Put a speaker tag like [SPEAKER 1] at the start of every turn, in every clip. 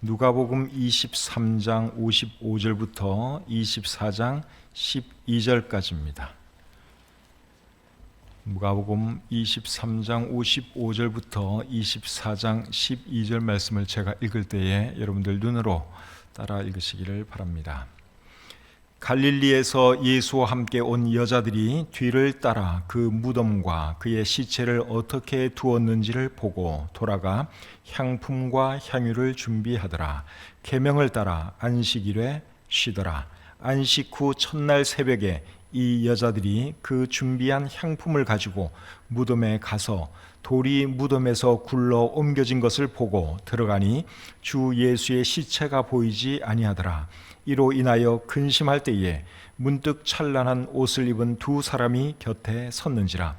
[SPEAKER 1] 누가복음 23장 55절부터 24장 12절까지입니다. 누가복음 23장 55절부터 24장 12절 말씀을 제가 읽을 때에 여러분들 눈으로 따라 읽으시기를 바랍니다. 갈릴리에서 예수와 함께 온 여자들이 뒤를 따라 그 무덤과 그의 시체를 어떻게 두었는지를 보고 돌아가 향품과 향유를 준비하더라. 계명을 따라 안식일에 쉬더라. 안식 후 첫날 새벽에 이 여자들이 그 준비한 향품을 가지고 무덤에 가서 돌이 무덤에서 굴러 옮겨진 것을 보고 들어가니 주 예수의 시체가 보이지 아니하더라. 이로 인하여 근심할 때에 문득 찬란한 옷을 입은 두 사람이 곁에 섰는지라.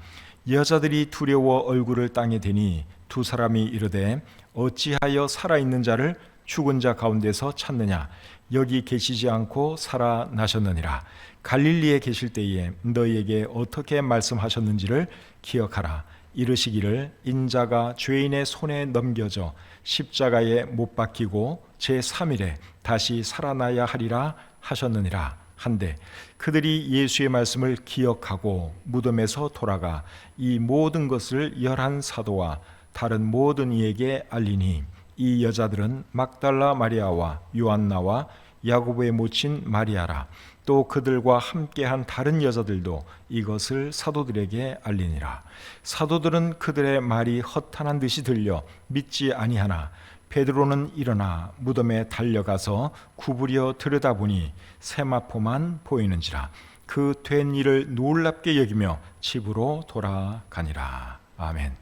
[SPEAKER 1] 여자들이 두려워 얼굴을 땅에 대니 두 사람이 이르되 어찌하여 살아있는 자를 죽은 자 가운데서 찾느냐. 여기 계시지 않고 살아나셨느니라. 갈릴리에 계실 때에 너희에게 어떻게 말씀하셨는지를 기억하라. 이르시기를 인자가 죄인의 손에 넘겨져 십자가에 못 박히고 제3일에 다시 살아나야 하리라 하셨느니라 한데 그들이 예수의 말씀을 기억하고 무덤에서 돌아가 이 모든 것을 11사도와 다른 모든 이에게 알리니 이 여자들은 막달라 마리아와 요한나와 야고보의 모친 마리아라. 또 그들과 함께한 다른 여자들도 이것을 사도들에게 알리니라. 사도들은 그들의 말이 허탄한 듯이 들려 믿지 아니하나 베드로는 일어나 무덤에 달려가서 구부려 들여다보니 세마포만 보이는지라. 그 된 일을 놀랍게 여기며 집으로 돌아가니라. 아멘.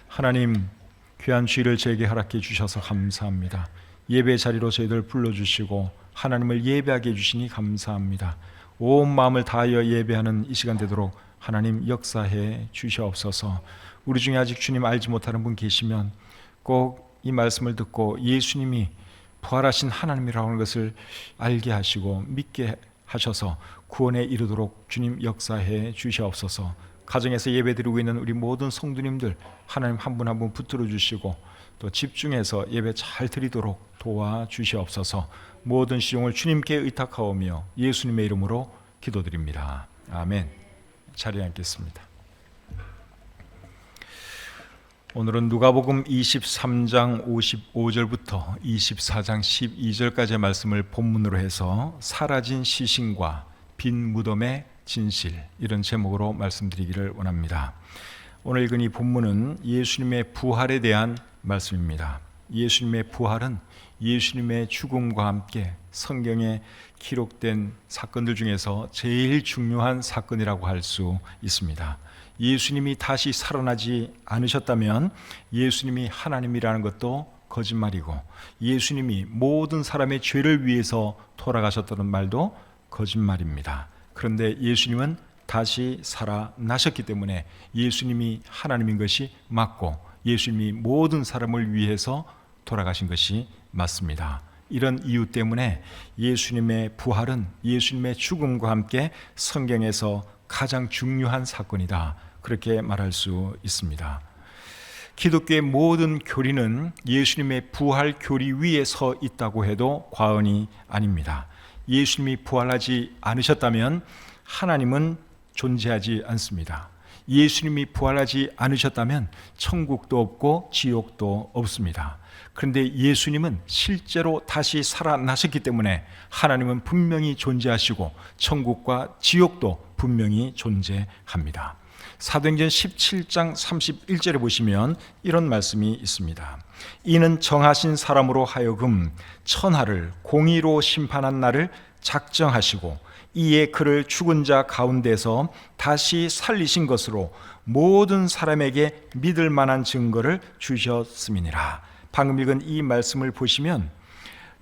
[SPEAKER 1] 하나님, 귀한 주일을 저에게 허락해 주셔서 감사합니다. 예배 자리로 저희들 불러주시고 하나님을 예배하게 해주시니 감사합니다. 온 마음을 다하여 예배하는 이 시간 되도록 하나님 역사해 주시옵소서. 우리 중에 아직 주님 알지 못하는 분 계시면 꼭 이 말씀을 듣고 예수님이 부활하신 하나님이라고 하는 것을 알게 하시고 믿게 하셔서 구원에 이르도록 주님 역사해 주시옵소서. 가정에서 예배드리고 있는 우리 모든 성도님들 하나님 한 분 한 분 붙들어 주시고 또 집중해서 예배 잘 드리도록 도와주시옵소서. 모든 시종을 주님께 의탁하오며 예수님의 이름으로 기도드립니다. 아멘. 자리에 앉겠습니다. 오늘은 누가복음 23장 55절부터 24장 12절까지의 말씀을 본문으로 해서 사라진 시신과 빈 무덤의 진실, 이런 제목으로 말씀드리기를 원합니다. 오늘 읽은 이 본문은 예수님의 부활에 대한 말씀입니다. 예수님의 부활은 예수님의 죽음과 함께 성경에 기록된 사건들 중에서 제일 중요한 사건이라고 할 수 있습니다. 예수님이 다시 살아나지 않으셨다면 예수님이 하나님이라는 것도 거짓말이고 예수님이 모든 사람의 죄를 위해서 돌아가셨다는 말도 거짓말입니다. 그런데 예수님은 다시 살아나셨기 때문에 예수님이 하나님인 것이 맞고 예수님이 모든 사람을 위해서 돌아가신 것이 맞습니다. 이런 이유 때문에 예수님의 부활은 예수님의 죽음과 함께 성경에서 가장 중요한 사건이다, 그렇게 말할 수 있습니다. 기독교의 모든 교리는 예수님의 부활 교리 위에 서 있다고 해도 과언이 아닙니다. 예수님이 부활하지 않으셨다면 하나님은 존재하지 않습니다. 예수님이 부활하지 않으셨다면 천국도 없고 지옥도 없습니다. 그런데 예수님은 실제로 다시 살아나셨기 때문에 하나님은 분명히 존재하시고 천국과 지옥도 분명히 존재합니다. 사도행전 17장 31절에 보시면 이런 말씀이 있습니다. 이는 정하신 사람으로 하여금 천하를 공의로 심판한 날을 작정하시고 이에 그를 죽은 자 가운데서 다시 살리신 것으로 모든 사람에게 믿을 만한 증거를 주셨음이니라. 방금 읽은 이 말씀을 보시면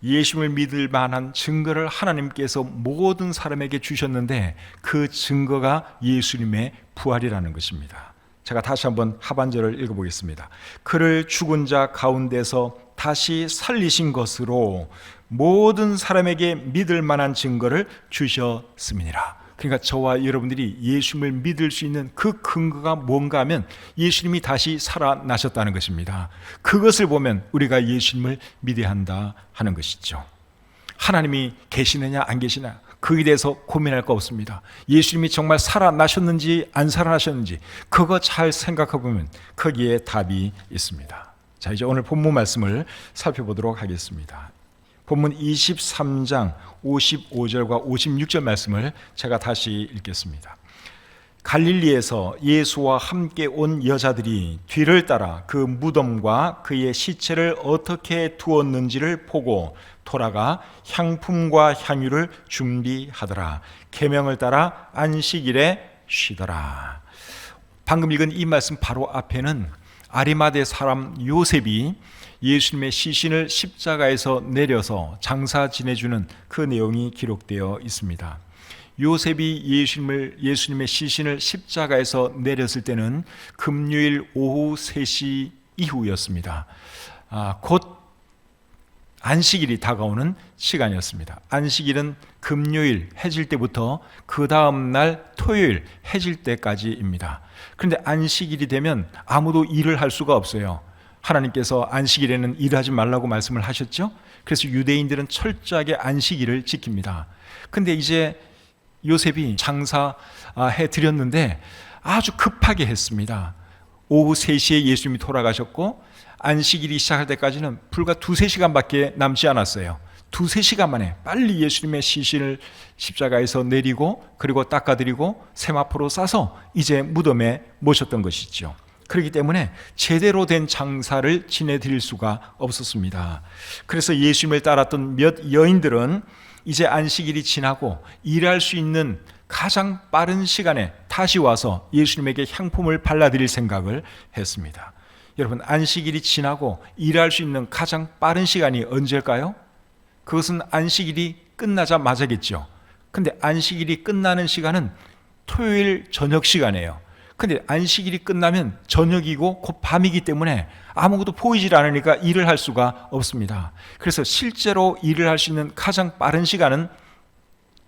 [SPEAKER 1] 예수님을 믿을 만한 증거를 하나님께서 모든 사람에게 주셨는데 그 증거가 예수님의 부활이라는 것입니다. 제가 다시 한번 하반절을 읽어보겠습니다. 그를 죽은 자 가운데서 다시 살리신 것으로 모든 사람에게 믿을 만한 증거를 주셨음이니라. 그러니까 저와 여러분들이 예수님을 믿을 수 있는 그 근거가 뭔가 하면 예수님이 다시 살아나셨다는 것입니다. 그것을 보면 우리가 예수님을 믿어야 한다 하는 것이죠. 하나님이 계시느냐 안 계시냐 그에 대해서 고민할 거 없습니다. 예수님이 정말 살아나셨는지 안 살아나셨는지 그거 잘 생각해 보면 거기에 답이 있습니다. 자, 이제 오늘 본문 말씀을 살펴보도록 하겠습니다. 본문 23장 55절과 56절 말씀을 제가 다시 읽겠습니다. 갈릴리에서 예수와 함께 온 여자들이 뒤를 따라 그 무덤과 그의 시체를 어떻게 두었는지를 보고 돌아가 향품과 향유를 준비하더라. 계명을 따라 안식일에 쉬더라. 방금 읽은 이 말씀 바로 앞에는 아리마대 사람 요셉이 예수님의 시신을 십자가에서 내려서 장사 지내주는 그 내용이 기록되어 있습니다. 요셉이 예수님의 시신을 십자가에서 내렸을 때는 금요일 오후 3시 이후였습니다. 곧 안식일이 다가오는 시간이었습니다. 안식일은 금요일 해질 때부터 그 다음 날 토요일 해질 때까지입니다. 그런데 안식일이 되면 아무도 일을 할 수가 없어요. 하나님께서 안식일에는 일하지 말라고 말씀을 하셨죠. 그래서 유대인들은 철저하게 안식일을 지킵니다. 그런데 이제 요셉이 장사해 드렸는데 아주 급하게 했습니다. 오후 3시에 예수님이 돌아가셨고 안식일이 시작할 때까지는 불과 2-3시간밖에 남지 않았어요. 2-3시간 만에 빨리 예수님의 시신을 십자가에서 내리고 그리고 닦아드리고 세마포로 싸서 이제 무덤에 모셨던 것이죠. 그렇기 때문에 제대로 된 장사를 지내드릴 수가 없었습니다. 그래서 예수님을 따랐던 몇 여인들은 이제 안식일이 지나고 일할 수 있는 가장 빠른 시간에 다시 와서 예수님에게 향품을 발라드릴 생각을 했습니다. 여러분, 안식일이 지나고 일할 수 있는 가장 빠른 시간이 언제일까요? 그것은 안식일이 끝나자마자겠죠. 근데 안식일이 끝나는 시간은 토요일 저녁 시간이에요. 근데 안식일이 끝나면 저녁이고 곧 밤이기 때문에 아무것도 보이질 않으니까 일을 할 수가 없습니다. 그래서 실제로 일을 할 수 있는 가장 빠른 시간은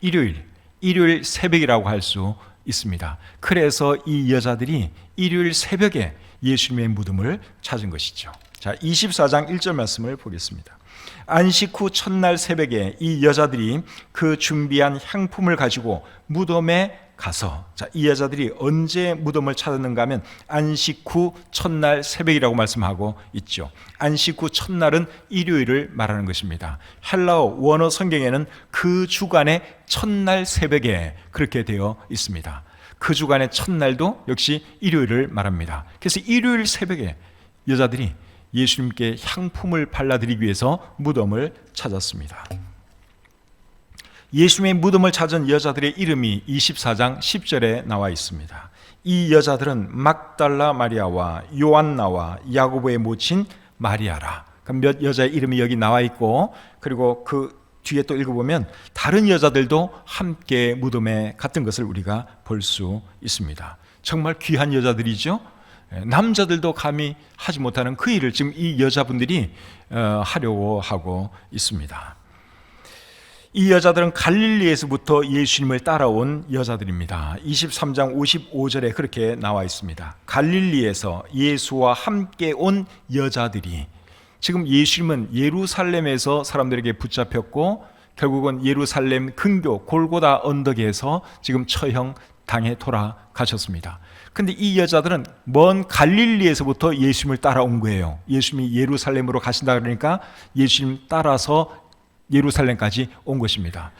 [SPEAKER 1] 일요일 새벽이라고 할 수 있습니다. 그래서 이 여자들이 일요일 새벽에 예수님의 무덤을 찾은 것이죠. 자, 24장 1절 말씀을 보겠습니다. 안식 후 첫날 새벽에 이 여자들이 그 준비한 향품을 가지고 무덤에 가서, 자, 이 여자들이 언제 무덤을 찾았는가 하면 안식 후 첫날 새벽이라고 말씀하고 있죠. 안식 후 첫날은 일요일을 말하는 것입니다. 헬라어 원어 성경에는 그 주간의 첫날 새벽에 그렇게 되어 있습니다. 그 주간의 첫날도 역시 일요일을 말합니다. 그래서 일요일 새벽에 여자들이 예수님께 향품을 발라드리기 위해서 무덤을 찾았습니다. 예수님의 무덤을 찾은 여자들의 이름이 24장 10절에 나와 있습니다. 이 여자들은 막달라 마리아와 요한나와 야고보의 모친 마리아라. 몇 여자의 이름이 여기 나와 있고, 그리고 그 뒤에 또 읽어보면 다른 여자들도 함께 무덤에 갔던 것을 우리가 볼 수 있습니다. 정말 귀한 여자들이죠. 남자들도 감히 하지 못하는 그 일을 지금 이 여자분들이 하려고 하고 있습니다. 이 여자들은 갈릴리에서부터 예수님을 따라온 여자들입니다. 23장 55절에 그렇게 나와 있습니다. 갈릴리에서 예수와 함께 온 여자들이, 지금 예수님은 예루살렘에서 사람들에게 붙잡혔고 결국은 예루살렘 근교 골고다 언덕에서 지금 처형당해 돌아가셨습니다. 근데 이 여자들은 먼 갈릴리에서부터 예수님을 따라온 거예요. 예수님이 예루살렘으로 가신다 그러니까 예수님 따라서 예루살렘까지 온 것입니다.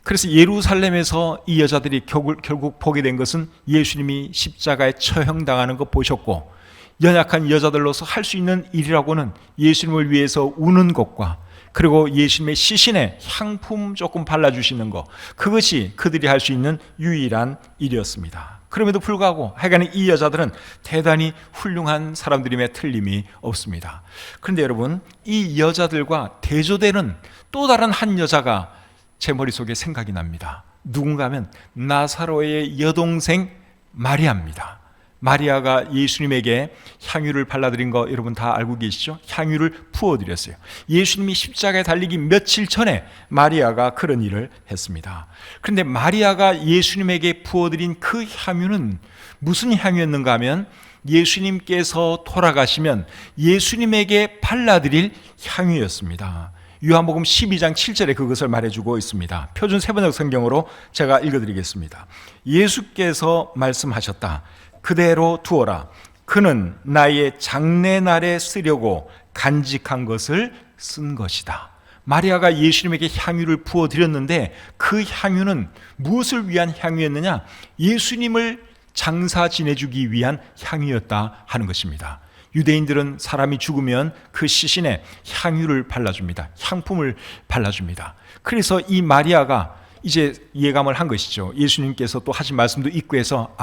[SPEAKER 1] 그래서 예루살렘에서 이 여자들이 결국 보게 된 것은 예수님이 십자가에 처형당하는 거 보셨고, 연약한 여자들로서 할 수 있는 일이라고는 예수님을 위해서 우는 것과 그리고 예수님의 시신에 향품 조금 발라주시는 것, 그것이 그들이 할 수 있는 유일한 일이었습니다. 그럼에도 불구하고 하여간 이 여자들은 대단히 훌륭한 사람들임에 틀림이 없습니다. 그런데 여러분, 이 여자들과 대조되는 또 다른 한 여자가 제 머릿속에 생각이 납니다. 누군가 하면 나사로의 여동생 마리아입니다. 마리아가 예수님에게 향유를 발라드린 거 여러분 다 알고 계시죠? 향유를 부어드렸어요. 예수님이 십자가에 달리기 며칠 전에 마리아가 그런 일을 했습니다. 그런데 마리아가 예수님에게 부어드린 그 향유는 무슨 향유였는가 하면 예수님께서 돌아가시면 예수님에게 발라드릴 향유였습니다. 요한복음 12장 7절에 그것을 말해주고 있습니다. 표준 세번역 성경으로 제가 읽어드리겠습니다. 예수께서 말씀하셨다. 그대로 두어라. 그는 나의 장례날에 쓰려고 간직한 것을 쓴 것이다. 마리아가 예수님에게 향유를 부어드렸는데 그 향유는 무엇을 위한 향유였느냐? 예수님을 장사 지내주기 위한 향유였다 하는 것입니다. 유대인들은 사람이 죽으면 그 시신에 향유를 발라줍니다. 향품을 발라줍니다. 그래서 이 마리아가 이제 예감을 한 것이죠. 예수님께서 또 하신 말씀도 있고 해서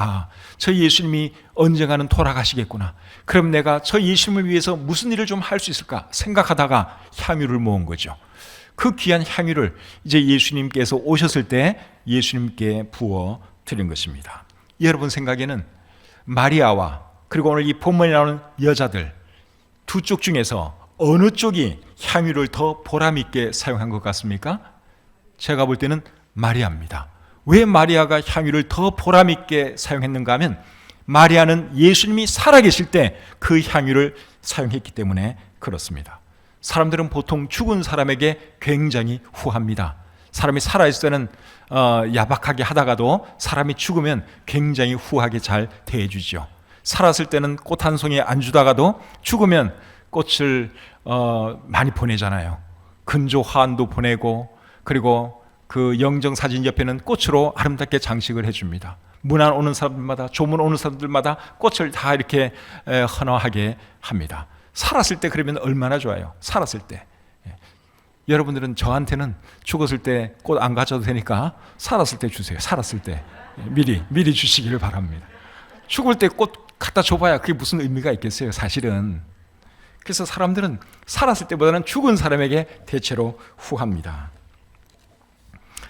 [SPEAKER 1] 저 예수님이 언젠가는 돌아가시겠구나. 그럼 내가 저 예수님을 위해서 무슨 일을 좀 할 수 있을까 생각하다가 향유를 모은 거죠. 그 귀한 향유를 이제 예수님께서 오셨을 때 예수님께 부어 드린 것입니다. 여러분 생각에는 마리아와 그리고 오늘 이 본문에 나오는 여자들 두 쪽 중에서 어느 쪽이 향유를 더 보람있게 사용한 것 같습니까? 제가 볼 때는 마리아입니다. 왜 마리아가 향유를 더 보람있게 사용했는가 하면 마리아는 예수님이 살아계실 때 그 향유를 사용했기 때문에 그렇습니다. 사람들은 보통 죽은 사람에게 굉장히 후합니다. 사람이 살아있을 때는 야박하게 하다가도 사람이 죽으면 굉장히 후하게 잘 대해주죠. 살았을 때는 꽃 한 송이 안 주다가도 죽으면 꽃을 많이 보내잖아요. 근조화환도 보내고 그리고 그 영정사진 옆에는 꽃으로 아름답게 장식을 해줍니다. 문안 오는 사람들마다 조문 오는 사람들마다 꽃을 다 이렇게 헌화하게 합니다. 살았을 때 그러면 얼마나 좋아요. 살았을 때. 여러분들은 저한테는 죽었을 때 꽃 안 가져도 되니까 살았을 때 주세요. 살았을 때 미리 주시기를 바랍니다. 죽을 때 꽃 갖다 줘봐야 그게 무슨 의미가 있겠어요, 사실은. 그래서 사람들은 살았을 때보다는 죽은 사람에게 대체로 후합니다.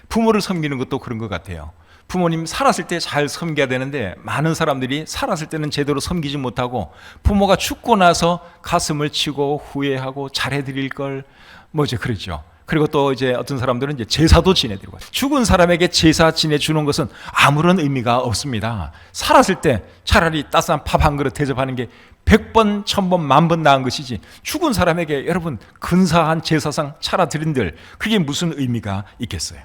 [SPEAKER 1] 부모를 섬기는 것도 그런 것 같아요. 부모님 살았을 때 잘 섬겨야 되는데 많은 사람들이 살았을 때는 제대로 섬기지 못하고 부모가 죽고 나서 가슴을 치고 후회하고 잘해드릴 걸 이제 그러죠. 그리고 또 이제 어떤 사람들은 이제 제사도 지내드리고 죽은 사람에게 제사 지내주는 것은 아무런 의미가 없습니다. 살았을 때 차라리 따뜻한 밥 한 그릇 대접하는 게 100번, 1000번, 10,000번 나은 것이지 죽은 사람에게 여러분 근사한 제사상 차려드린들 그게 무슨 의미가 있겠어요.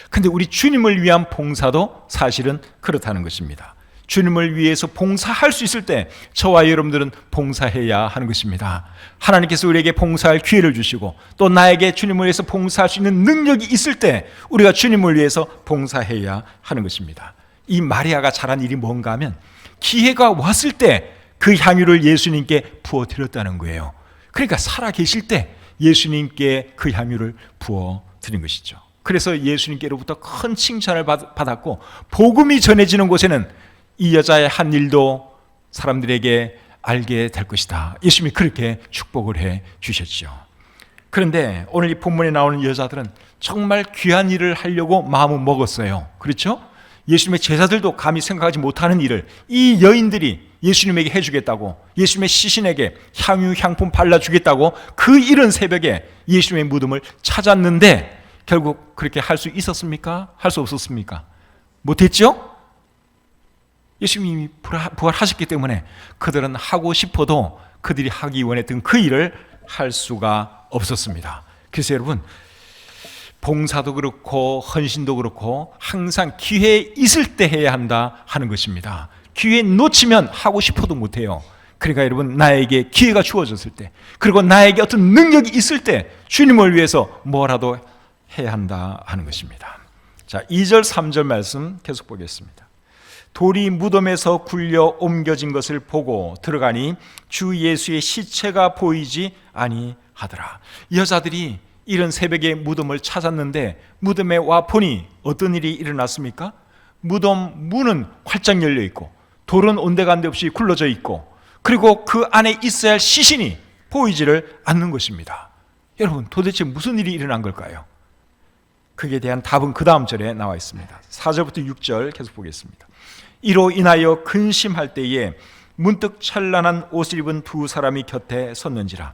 [SPEAKER 1] 근데 우리 주님을 위한 봉사도 사실은 그렇다는 것입니다. 주님을 위해서 봉사할 수 있을 때 저와 여러분들은 봉사해야 하는 것입니다. 하나님께서 우리에게 봉사할 기회를 주시고 또 나에게 주님을 위해서 봉사할 수 있는 능력이 있을 때 우리가 주님을 위해서 봉사해야 하는 것입니다. 이 마리아가 잘한 일이 뭔가 하면 기회가 왔을 때 그 향유를 예수님께 부어드렸다는 거예요. 그러니까 살아계실 때 예수님께 그 향유를 부어드린 것이죠. 그래서 예수님께로부터 큰 칭찬을 받았고 복음이 전해지는 곳에는 이 여자의 한 일도 사람들에게 알게 될 것이다. 예수님이 그렇게 축복을 해 주셨죠. 그런데 오늘 이 본문에 나오는 여자들은 정말 귀한 일을 하려고 마음을 먹었어요. 그렇죠? 예수님의 제자들도 감히 생각하지 못하는 일을 이 여인들이 예수님에게 해주겠다고 예수님의 시신에게 향유 향품 발라주겠다고 그 이른 새벽에 예수님의 무덤을 찾았는데 결국 그렇게 할 수 있었습니까? 할 수 없었습니까? 못했죠? 예수님이 부활하셨기 때문에 그들은 하고 싶어도 그들이 하기 원했던 그 일을 할 수가 없었습니다. 그래서 여러분 봉사도 그렇고 헌신도 그렇고 항상 기회 있을 때 해야 한다 하는 것입니다. 기회 놓치면 하고 싶어도 못해요. 그러니까 여러분 나에게 기회가 주어졌을 때 그리고 나에게 어떤 능력이 있을 때 주님을 위해서 뭐라도 해야 한다 하는 것입니다. 자, 2절 3절 말씀 계속 보겠습니다. 돌이 무덤에서 굴려 옮겨진 것을 보고 들어가니 주 예수의 시체가 보이지 아니하더라. 여자들이 이른 새벽에 무덤을 찾았는데 무덤에 와 보니 어떤 일이 일어났습니까? 무덤 문은 활짝 열려 있고 돌은 온데간데 없이 굴러져 있고 그리고 그 안에 있어야 할 시신이 보이지를 않는 것입니다. 여러분 도대체 무슨 일이 일어난 걸까요? 그에 대한 답은 그 다음 절에 나와 있습니다. 4절부터 6절 계속 보겠습니다. 이로 인하여 근심할 때에 문득 찬란한 옷을 입은 두 사람이 곁에 섰는지라.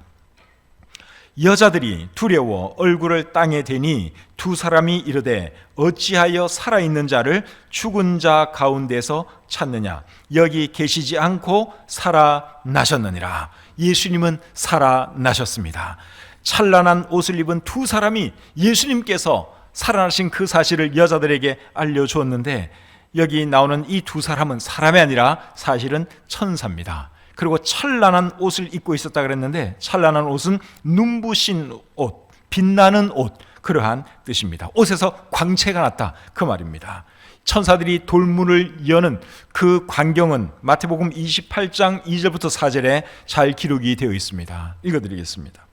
[SPEAKER 1] 여자들이 두려워 얼굴을 땅에 대니 두 사람이 이르되 어찌하여 살아있는 자를 죽은 자 가운데서 찾느냐? 여기 계시지 않고 살아나셨느니라. 예수님은 살아나셨습니다. 찬란한 옷을 입은 두 사람이 예수님께서 살아나신 그 사실을 여자들에게 알려주었는데, 여기 나오는 이 두 사람은 사람이 아니라 사실은 천사입니다. 그리고 찬란한 옷을 입고 있었다 그랬는데, 찬란한 옷은 눈부신 옷, 빛나는 옷, 그러한 뜻입니다. 옷에서 광채가 났다, 그 말입니다. 천사들이 돌문을 여는 그 광경은 마태복음 28장 2절부터 4절에 잘 기록이 되어 있습니다. 읽어드리겠습니다.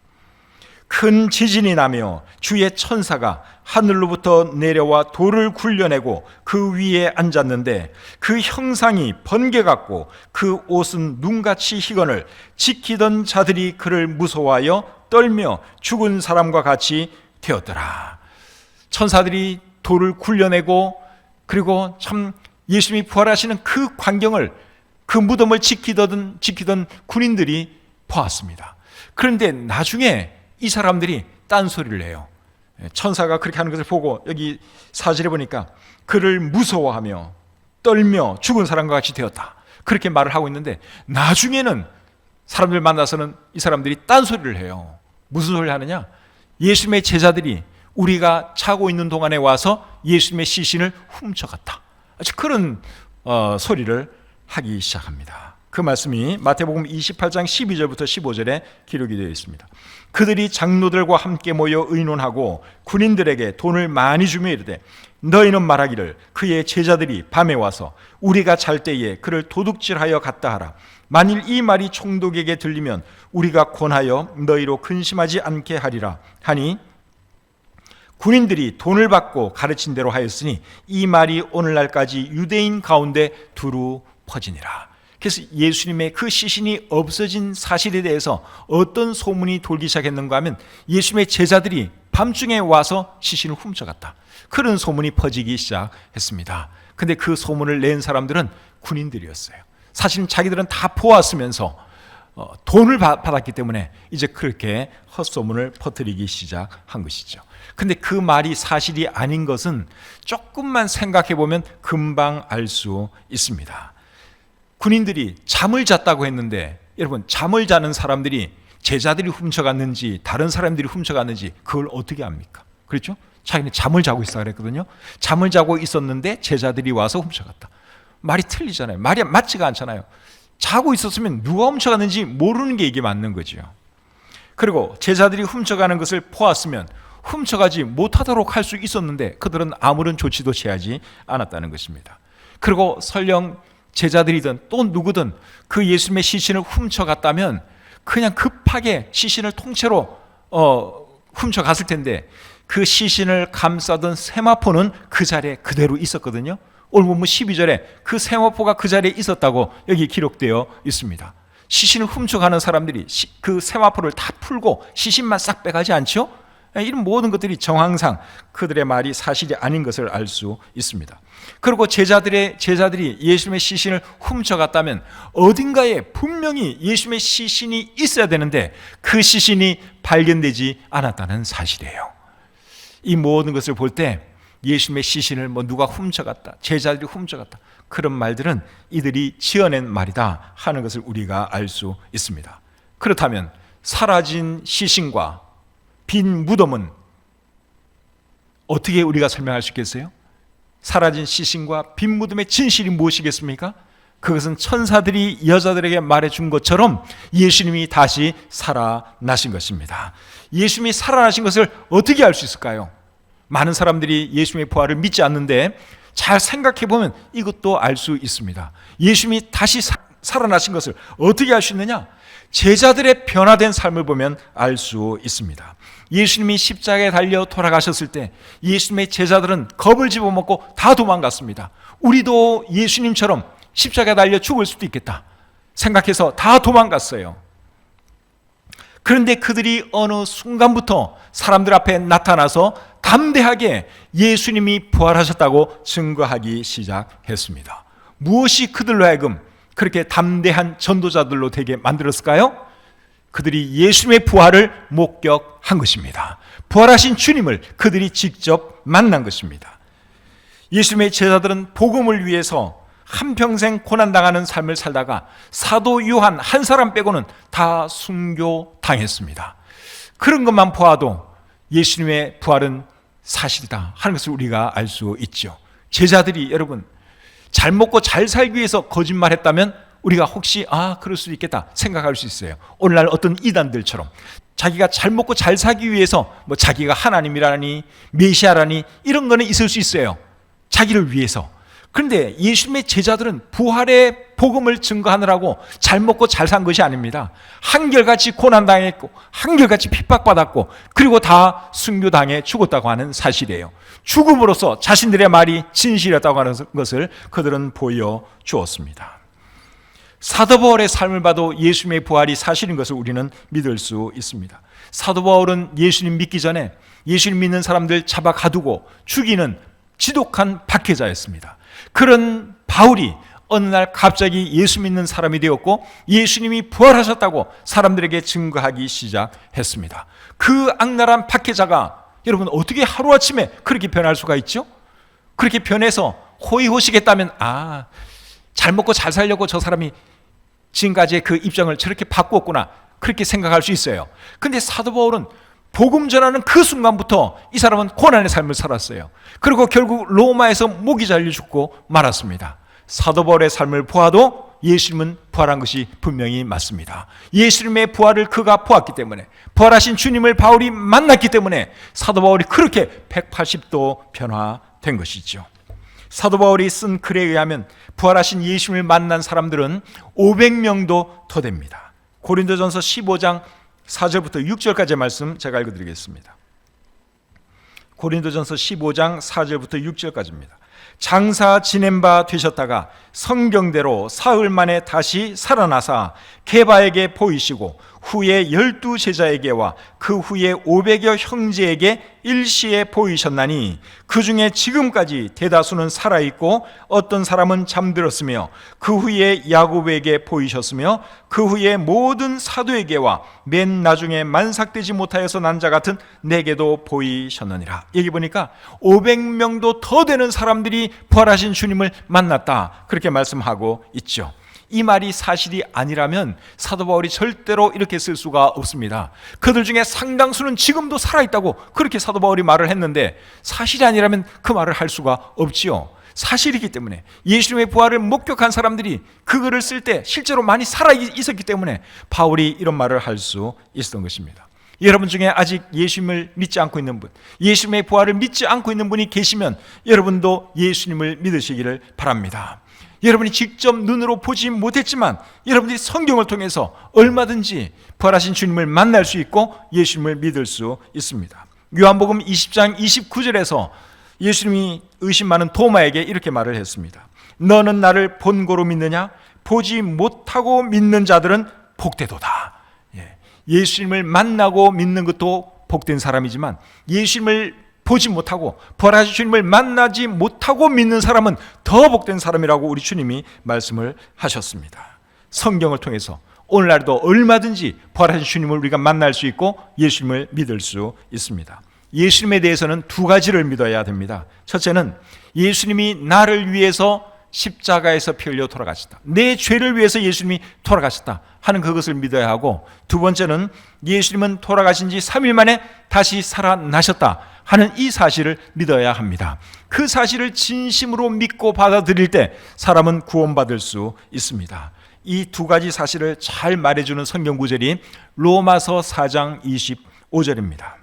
[SPEAKER 1] 큰 지진이 나며 주의 천사가 하늘로부터 내려와 돌을 굴려내고 그 위에 앉았는데, 그 형상이 번개 같고 그 옷은 눈같이 희건을 지키던 자들이 그를 무서워하여 떨며 죽은 사람과 같이 되었더라. 천사들이 돌을 굴려내고, 그리고 참 예수님이 부활하시는 그 광경을, 그 무덤을 지키던 군인들이 보았습니다. 그런데 나중에 이 사람들이 딴소리를 해요. 천사가 그렇게 하는 것을 보고 여기 4절에 보니까 그를 무서워하며 떨며 죽은 사람과 같이 되었다, 그렇게 말을 하고 있는데, 나중에는 사람들 만나서는 이 사람들이 딴소리를 해요. 무슨 소리를 하느냐? 예수님의 제자들이 우리가 자고 있는 동안에 와서 예수님의 시신을 훔쳐갔다, 아주 그런 소리를 하기 시작합니다. 그 말씀이 마태복음 28장 12절부터 15절에 기록이 되어 있습니다. 그들이 장로들과 함께 모여 의논하고 군인들에게 돈을 많이 주며 이르되, 너희는 말하기를 그의 제자들이 밤에 와서 우리가 잘 때에 그를 도둑질하여 갔다 하라. 만일 이 말이 총독에게 들리면 우리가 권하여 너희로 근심하지 않게 하리라 하니, 군인들이 돈을 받고 가르친 대로 하였으니 이 말이 오늘날까지 유대인 가운데 두루 퍼지니라. 그래서 예수님의 그 시신이 없어진 사실에 대해서 어떤 소문이 돌기 시작했는가 하면, 예수님의 제자들이 밤중에 와서 시신을 훔쳐갔다, 그런 소문이 퍼지기 시작했습니다. 근데 그 소문을 낸 사람들은 군인들이었어요. 사실은 자기들은 다 보았으면서 돈을 받았기 때문에 이제 그렇게 헛소문을 퍼뜨리기 시작한 것이죠. 근데 그 말이 사실이 아닌 것은 조금만 생각해 보면 금방 알 수 있습니다. 군인들이 잠을 잤다고 했는데, 여러분, 잠을 자는 사람들이 제자들이 훔쳐갔는지 다른 사람들이 훔쳐갔는지 그걸 어떻게 압니까? 그렇죠? 자기는 잠을 자고 있어 그랬거든요. 잠을 자고 있었는데 제자들이 와서 훔쳐갔다. 말이 틀리잖아요. 말이 맞지가 않잖아요. 자고 있었으면 누가 훔쳐갔는지 모르는 게 이게 맞는 거죠. 그리고 제자들이 훔쳐가는 것을 보았으면 훔쳐가지 못하도록 할 수 있었는데 그들은 아무런 조치도 취하지 않았다는 것입니다. 그리고 설령 제자들이든 또 누구든 그 예수님의 시신을 훔쳐갔다면 그냥 급하게 시신을 통째로 훔쳐갔을 텐데, 그 시신을 감싸던 세마포는 그 자리에 그대로 있었거든요. 오늘 본문 12절에 그 세마포가 그 자리에 있었다고 여기 기록되어 있습니다. 시신을 훔쳐가는 사람들이 그 세마포를 다 풀고 시신만 싹 빼가지 않죠? 이런 모든 것들이 정황상 그들의 말이 사실이 아닌 것을 알 수 있습니다. 그리고 제자들이 예수님의 시신을 훔쳐갔다면 어딘가에 분명히 예수님의 시신이 있어야 되는데 그 시신이 발견되지 않았다는 사실이에요. 이 모든 것을 볼 때 예수님의 시신을 누가 훔쳐갔다, 제자들이 훔쳐갔다, 그런 말들은 이들이 지어낸 말이다 하는 것을 우리가 알 수 있습니다. 그렇다면 사라진 시신과 빈 무덤은 어떻게 우리가 설명할 수 있겠어요? 사라진 시신과 빈 무덤의 진실이 무엇이겠습니까? 그것은 천사들이 여자들에게 말해준 것처럼 예수님이 다시 살아나신 것입니다. 예수님이 살아나신 것을 어떻게 알 수 있을까요? 많은 사람들이 예수님의 부활을 믿지 않는데 잘 생각해 보면 이것도 알 수 있습니다. 예수님이 다시 살아나신 것을 어떻게 알 수 있느냐? 제자들의 변화된 삶을 보면 알 수 있습니다. 예수님이 십자가에 달려 돌아가셨을 때 예수님의 제자들은 겁을 집어먹고 다 도망갔습니다. 우리도 예수님처럼 십자가에 달려 죽을 수도 있겠다 생각해서 다 도망갔어요. 그런데 그들이 어느 순간부터 사람들 앞에 나타나서 담대하게 예수님이 부활하셨다고 증거하기 시작했습니다. 무엇이 그들로 하여금 그렇게 담대한 전도자들로 되게 만들었을까요? 그들이 예수님의 부활을 목격한 것입니다. 부활하신 주님을 그들이 직접 만난 것입니다. 예수님의 제자들은 복음을 위해서 한평생 고난당하는 삶을 살다가 사도 요한 한 사람 빼고는 다 순교당했습니다. 그런 것만 보아도 예수님의 부활은 사실이다 하는 것을 우리가 알 수 있죠. 제자들이 여러분 잘 먹고 잘 살기 위해서 거짓말했다면 우리가 혹시 그럴 수도 있겠다 생각할 수 있어요. 오늘날 어떤 이단들처럼 자기가 잘 먹고 잘 살기 위해서 자기가 하나님이라니 메시아라니 이런 거는 있을 수 있어요. 자기를 위해서. 그런데 예수님의 제자들은 부활의 복음을 증거하느라고 잘 먹고 잘 산 것이 아닙니다. 한결같이 고난당했고 한결같이 핍박받았고 그리고 다 순교당해 죽었다고 하는 사실이에요. 죽음으로써 자신들의 말이 진실이었다고 하는 것을 그들은 보여주었습니다. 사도 바울의 삶을 봐도 예수님의 부활이 사실인 것을 우리는 믿을 수 있습니다. 사도 바울은 예수님 믿기 전에 예수님 믿는 사람들 잡아 가두고 죽이는 지독한 박해자였습니다. 그런 바울이 어느 날 갑자기 예수 믿는 사람이 되었고 예수님이 부활하셨다고 사람들에게 증거하기 시작했습니다. 그 악랄한 박해자가 여러분 어떻게 하루아침에 그렇게 변할 수가 있죠? 그렇게 변해서 호의호식했다면 잘 먹고 잘 살려고 저 사람이 지금까지의 그 입장을 저렇게 바꾸었구나 그렇게 생각할 수 있어요. 그런데 사도 바울은 복음 전하는 그 순간부터 이 사람은 고난의 삶을 살았어요. 그리고 결국 로마에서 목이 잘려 죽고 말았습니다. 사도 바울의 삶을 보아도 예수님은 부활한 것이 분명히 맞습니다. 예수님의 부활을 그가 보았기 때문에 부활하신 주님을 바울이 만났기 때문에 사도 바울이 그렇게 180도 변화된 것이죠. 사도 바울이 쓴 글에 의하면 부활하신 예수님을 만난 사람들은 500명도 더 됩니다. 고린도전서 15장 4절부터 6절까지의 말씀 제가 읽어드리겠습니다. 고린도전서 15장 4절부터 6절까지입니다. 장사 지낸 바 되셨다가 성경대로 사흘 만에 다시 살아나사 게바에게 보이시고 후에 12 제자에게와 그 후에 500여 형제에게 일시에 보이셨나니 그 중에 지금까지 대다수는 살아있고 어떤 사람은 잠들었으며 그 후에 야곱에게 보이셨으며 그 후에 모든 사도에게와 맨 나중에 만삭되지 못하여서 난 자 같은 내게도 보이셨느니라. 여기 보니까 500명도 더 되는 사람들이 부활하신 주님을 만났다 그렇게 말씀하고 있죠. 이 말이 사실이 아니라면 사도 바울이 절대로 이렇게 쓸 수가 없습니다. 그들 중에 상당수는 지금도 살아있다고 그렇게 사도 바울이 말을 했는데 사실이 아니라면 그 말을 할 수가 없지요. 사실이기 때문에 예수님의 부활을 목격한 사람들이 그 글을 쓸 때 실제로 많이 살아있었기 때문에 바울이 이런 말을 할 수 있었던 것입니다. 여러분 중에 아직 예수님을 믿지 않고 있는 분, 예수님의 부활을 믿지 않고 있는 분이 계시면 여러분도 예수님을 믿으시기를 바랍니다. 여러분이 직접 눈으로 보지 못했지만 여러분들이 성경을 통해서 얼마든지 부활하신 주님을 만날 수 있고 예수님을 믿을 수 있습니다. 요한복음 20장 29절에서 예수님이 의심 많은 도마에게 이렇게 말을 했습니다. 너는 나를 본고로 믿느냐? 보지 못하고 믿는 자들은 복되도다. 예수님을 만나고 믿는 것도 복된 사람이지만 예수님을 보지 못하고 부활하신 주님을 만나지 못하고 믿는 사람은 더 복된 사람이라고 우리 주님이 말씀을 하셨습니다. 성경을 통해서 오늘날도 얼마든지 부활하신 주님을 우리가 만날 수 있고 예수님을 믿을 수 있습니다. 예수님에 대해서는 두 가지를 믿어야 됩니다. 첫째는 예수님이 나를 위해서 십자가에서 피 흘려 돌아가셨다. 내 죄를 위해서 예수님이 돌아가셨다 하는 그것을 믿어야 하고, 두 번째는 예수님은 돌아가신 지 3일 만에 다시 살아나셨다 하는 이 사실을 믿어야 합니다. 그 사실을 진심으로 믿고 받아들일 때 사람은 구원받을 수 있습니다. 이 두 가지 사실을 잘 말해주는 성경 구절이 로마서 4장 25절입니다.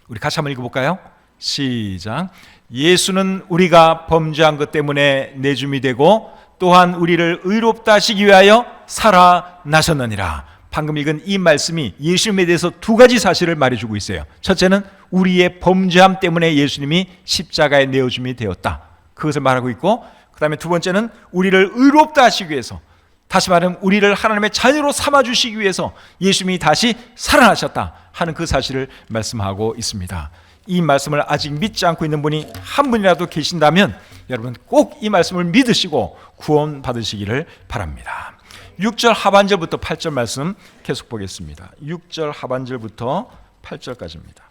[SPEAKER 1] 우리 같이 한번 읽어볼까요? 시작. 예수는 우리가 범죄한 것 때문에 내줌이 되고 또한 우리를 의롭다 하시기 위하여 살아나셨느니라. 방금 읽은 이 말씀이 예수님에 대해서 두 가지 사실을 말해주고 있어요. 첫째는 우리의 범죄함 때문에 예수님이 십자가에 내어줌이 되었다, 그것을 말하고 있고, 그 다음에 두 번째는 우리를 의롭다 하시기 위해서, 다시 말하면 우리를 하나님의 자녀로 삼아주시기 위해서 예수님이 다시 살아나셨다 하는 그 사실을 말씀하고 있습니다. 이 말씀을 아직 믿지 않고 있는 분이 한 분이라도 계신다면 여러분 꼭 이 말씀을 믿으시고 구원 받으시기를 바랍니다. 6절 하반절부터 8절 말씀 계속 보겠습니다. 6절 하반절부터 8절까지입니다.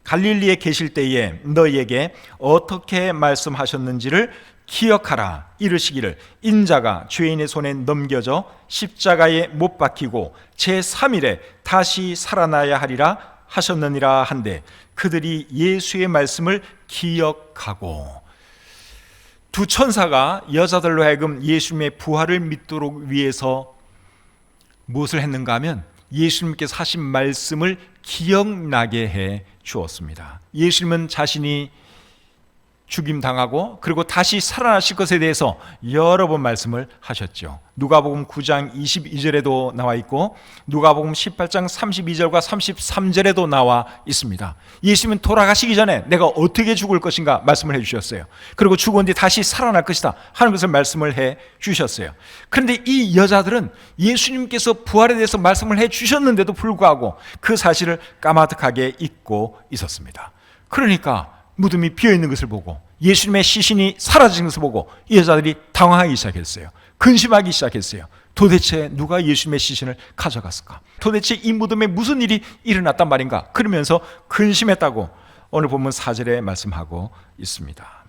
[SPEAKER 1] 갈릴리에 계실 때에 너희에게 어떻게 말씀하셨는지를 기억하라. 이르시기를 인자가 죄인의 손에 넘겨져 십자가에 못 박히고 제3일에 다시 살아나야 하리라 하셨느니라 한데 그들이 예수의 말씀을 기억하고, 두 천사가 여자들로 하여금 예수님의 부활을 믿도록 위해서 무엇을 했는가 하면 예수님께서 하신 말씀을 기억나게 해 주었습니다. 예수님은 자신이 죽임당하고 그리고 다시 살아나실 것에 대해서 여러 번 말씀을 하셨죠. 누가복음 9장 22절에도 나와 있고 누가복음 18장 32절과 33절에도 나와 있습니다. 예수님은 돌아가시기 전에 내가 어떻게 죽을 것인가 말씀을 해 주셨어요. 그리고 죽은 뒤 다시 살아날 것이다 하는 것을 말씀을 해 주셨어요. 그런데 이 여자들은 예수님께서 부활에 대해서 말씀을 해 주셨는데도 불구하고 그 사실을 까마득하게 잊고 있었습니다. 그러니까 무덤이 비어있는 것을 보고 예수님의 시신이 사라진 것을 보고 이 여자들이 당황하기 시작했어요. 근심하기 시작했어요. 도대체 누가 예수님의 시신을 가져갔을까? 도대체 이 무덤에 무슨 일이 일어났단 말인가? 그러면서 근심했다고 오늘 본문 4절에 말씀하고 있습니다.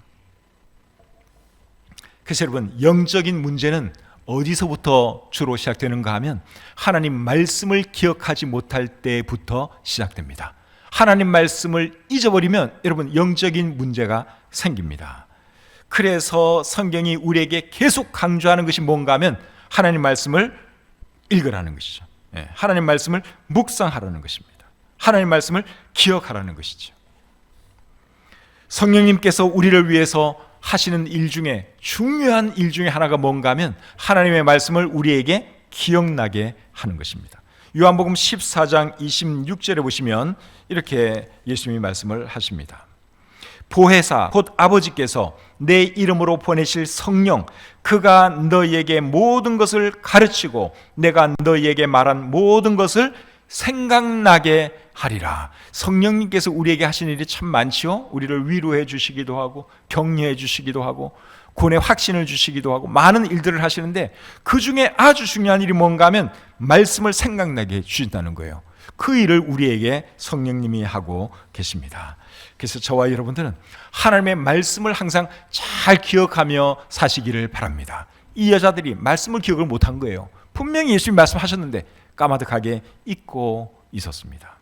[SPEAKER 1] 그래서 여러분, 영적인 문제는 어디서부터 주로 시작되는가 하면 하나님 말씀을 기억하지 못할 때부터 시작됩니다. 하나님 말씀을 잊어버리면 여러분 영적인 문제가 생깁니다. 그래서 성경이 우리에게 계속 강조하는 것이 뭔가 하면 하나님 말씀을 읽으라는 것이죠. 하나님 말씀을 묵상하라는 것입니다. 하나님 말씀을 기억하라는 것이죠. 성령님께서 우리를 위해서 하시는 일 중에 중요한 일 중에 하나가 뭔가 하면 하나님의 말씀을 우리에게 기억나게 하는 것입니다. 요한복음 14장 26절에 보시면 이렇게 예수님이 말씀을 하십니다. 보혜사 곧 아버지께서 내 이름으로 보내실 성령, 그가 너희에게 모든 것을 가르치고 내가 너희에게 말한 모든 것을 생각나게 하리라. 성령님께서 우리에게 하신 일이 참 많지요. 우리를 위로해 주시기도 하고 격려해 주시기도 하고 구원의 확신을 주시기도 하고 많은 일들을 하시는데 그 중에 아주 중요한 일이 뭔가 하면 말씀을 생각나게 해주신다는 거예요. 그 일을 우리에게 성령님이 하고 계십니다. 그래서 저와 여러분들은 하나님의 말씀을 항상 잘 기억하며 사시기를 바랍니다. 이 여자들이 말씀을 기억을 못한 거예요. 분명히 예수님이 말씀하셨는데 까마득하게 잊고 있었습니다.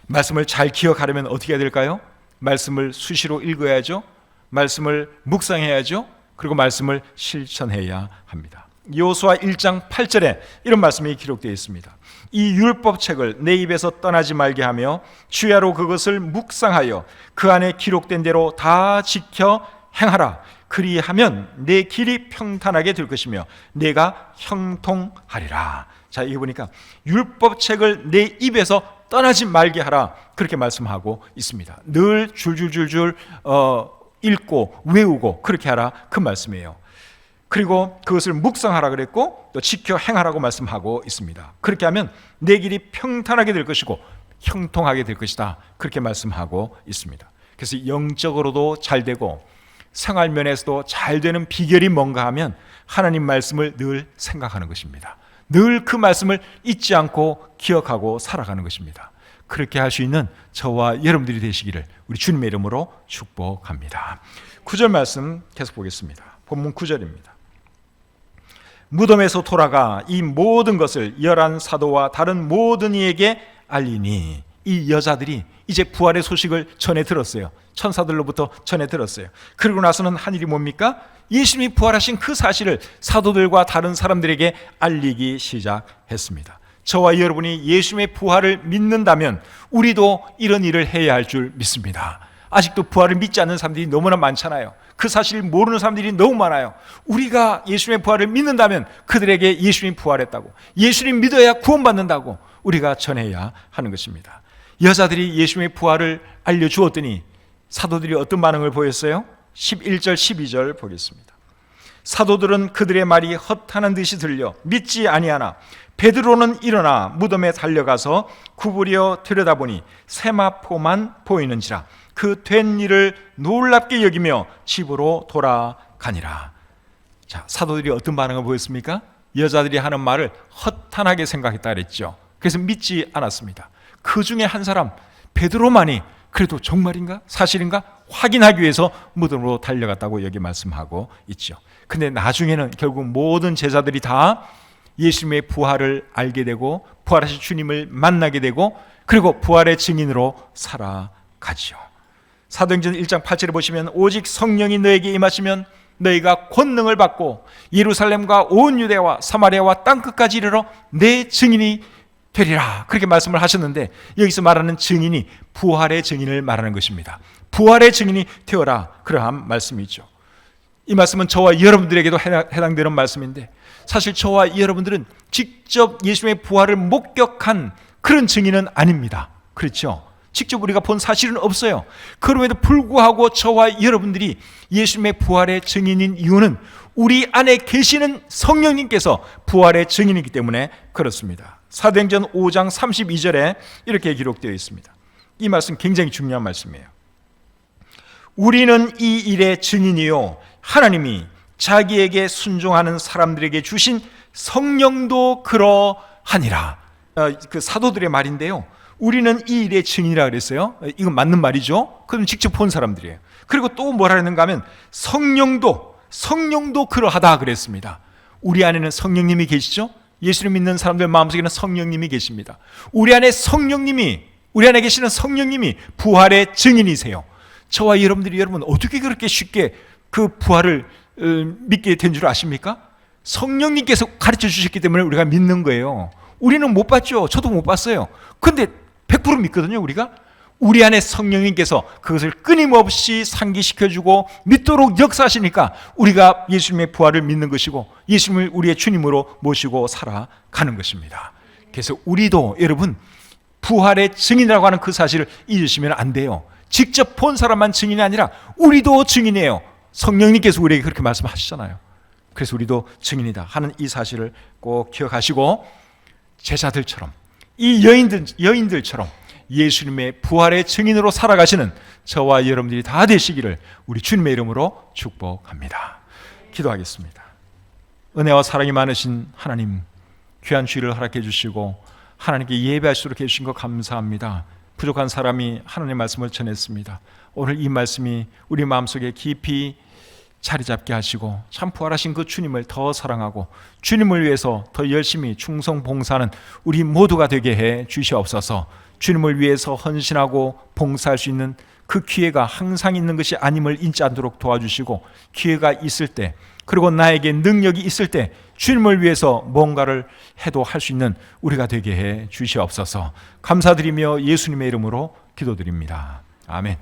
[SPEAKER 1] 말씀을 잘 기억하려면 어떻게 해야 될까요? 말씀을 수시로 읽어야죠. 말씀을 묵상해야죠. 그리고 말씀을 실천해야 합니다. 여호수아 1장 8절에 이런 말씀이 기록되어 있습니다. 이 율법책을 내 입에서 떠나지 말게 하며 주야로 그것을 묵상하여 그 안에 기록된 대로 다 지켜 행하라. 그리하면 내 길이 평탄하게 될 것이며 내가 형통하리라. 자, 이거 보니까 율법책을 내 입에서 떠나지 말게 하라, 그렇게 말씀하고 있습니다. 늘 줄줄줄줄 읽고 외우고 그렇게 하라, 그 말씀이에요. 그리고 그것을 묵상하라 그랬고 또 지켜 행하라고 말씀하고 있습니다. 그렇게 하면 내 길이 평탄하게 될 것이고 형통하게 될 것이다, 그렇게 말씀하고 있습니다. 그래서 영적으로도 잘 되고 생활면에서도 잘 되는 비결이 뭔가 하면 하나님 말씀을 늘 생각하는 것입니다. 늘 그 말씀을 잊지 않고 기억하고 살아가는 것입니다. 그렇게 할 수 있는 저와 여러분들이 되시기를 우리 주님의 이름으로 축복합니다. 9절 말씀 계속 보겠습니다. 본문 9절입니다. 무덤에서 돌아가 이 모든 것을 11 사도와 다른 모든 이에게 알리니, 이 여자들이 이제 부활의 소식을 전해 들었어요. 천사들로부터 전해 들었어요. 그리고 나서는 한 일이 뭡니까? 예수님이 부활하신 그 사실을 사도들과 다른 사람들에게 알리기 시작했습니다. 저와 여러분이 예수님의 부활을 믿는다면 우리도 이런 일을 해야 할 줄 믿습니다. 아직도 부활을 믿지 않는 사람들이 너무나 많잖아요. 그 사실을 모르는 사람들이 너무 많아요. 우리가 예수님의 부활을 믿는다면 그들에게 예수님 부활했다고, 예수님 믿어야 구원받는다고 우리가 전해야 하는 것입니다. 여자들이 예수님의 부활을 알려주었더니 사도들이 어떤 반응을 보였어요? 11절 12절 보겠습니다. 사도들은 그들의 말이 헛하는 듯이 들려 믿지 아니하나 베드로는 일어나 무덤에 달려가서 구부려 들여다보니 세마포만 보이는지라 그 된 일을 놀랍게 여기며 집으로 돌아가니라. 자, 사도들이 어떤 반응을 보였습니까? 여자들이 하는 말을 허탄하게 생각했다 그랬죠. 그래서 믿지 않았습니다. 그 중에 한 사람 베드로만이 그래도 정말인가? 사실인가? 확인하기 위해서 무덤으로 달려갔다고 여기 말씀하고 있죠. 근데 나중에는 결국 모든 제자들이 다 예수님의 부활을 알게 되고 부활하신 주님을 만나게 되고 그리고 부활의 증인으로 살아가죠. 사도행전 1장 8절에 보시면 오직 성령이 너에게 임하시면 너희가 권능을 받고 예루살렘과 온 유대와 사마리아와 땅끝까지 이르러 내 증인이 되리라, 그렇게 말씀을 하셨는데 여기서 말하는 증인이 부활의 증인을 말하는 것입니다. 부활의 증인이 되어라, 그러한 말씀이죠. 이 말씀은 저와 여러분들에게도 해당되는 말씀인데 사실 저와 여러분들은 직접 예수님의 부활을 목격한 그런 증인은 아닙니다. 그렇죠? 직접 우리가 본 사실은 없어요. 그럼에도 불구하고 저와 여러분들이 예수님의 부활의 증인인 이유는 우리 안에 계시는 성령님께서 부활의 증인이기 때문에 그렇습니다. 사도행전 5장 32절에 이렇게 기록되어 있습니다. 이 말씀 굉장히 중요한 말씀이에요. 우리는 이 일의 증인이요 하나님이 자기에게 순종하는 사람들에게 주신 성령도 그러하니라. 그 사도들의 말인데요, 우리는 이 일의 증인이라 그랬어요. 이건 맞는 말이죠. 그럼 직접 본 사람들이에요. 그리고 또 뭐라 했는가 하면 성령도 그러하다 그랬습니다. 우리 안에는 성령님이 계시죠. 예수를 믿는 사람들 마음속에는 성령님이 계십니다. 우리 안에 계시는 성령님이 부활의 증인이세요. 저와 여러분 어떻게 그렇게 쉽게 그 부활을 믿게 된 줄 아십니까? 성령님께서 가르쳐 주셨기 때문에 우리가 믿는 거예요. 우리는 못 봤죠. 저도 못 봤어요. 근데 100% 믿거든요. 우리 안에 성령님께서 그것을 끊임없이 상기시켜주고 믿도록 역사하시니까 우리가 예수님의 부활을 믿는 것이고 예수님을 우리의 주님으로 모시고 살아가는 것입니다. 그래서 우리도 여러분 부활의 증인이라고 하는 그 사실을 잊으시면 안 돼요. 직접 본 사람만 증인이 아니라 우리도 증인이에요. 성령님께서 우리에게 그렇게 말씀하시잖아요. 그래서 우리도 증인이다 하는 이 사실을 꼭 기억하시고 제자들처럼 이 여인들처럼 예수님의 부활의 증인으로 살아가시는 저와 여러분들이 다 되시기를 우리 주님의 이름으로 축복합니다. 기도하겠습니다. 은혜와 사랑이 많으신 하나님, 귀한 주일을 허락해 주시고 하나님께 예배할 수 있게 해주신 것 감사합니다. 부족한 사람이 하나님의 말씀을 전했습니다. 오늘 이 말씀이 우리 마음속에 깊이 자리 잡게 하시고 참 부활하신 그 주님을 더 사랑하고 주님을 위해서 더 열심히 충성 봉사하는 우리 모두가 되게 해 주시옵소서. 주님을 위해서 헌신하고 봉사할 수 있는 그 기회가 항상 있는 것이 아님을 잊지 않도록 도와주시고 기회가 있을 때 그리고 나에게 능력이 있을 때 주님을 위해서 뭔가를 해도 할 수 있는 우리가 되게 해 주시옵소서. 감사드리며 예수님의 이름으로 기도드립니다. 아멘.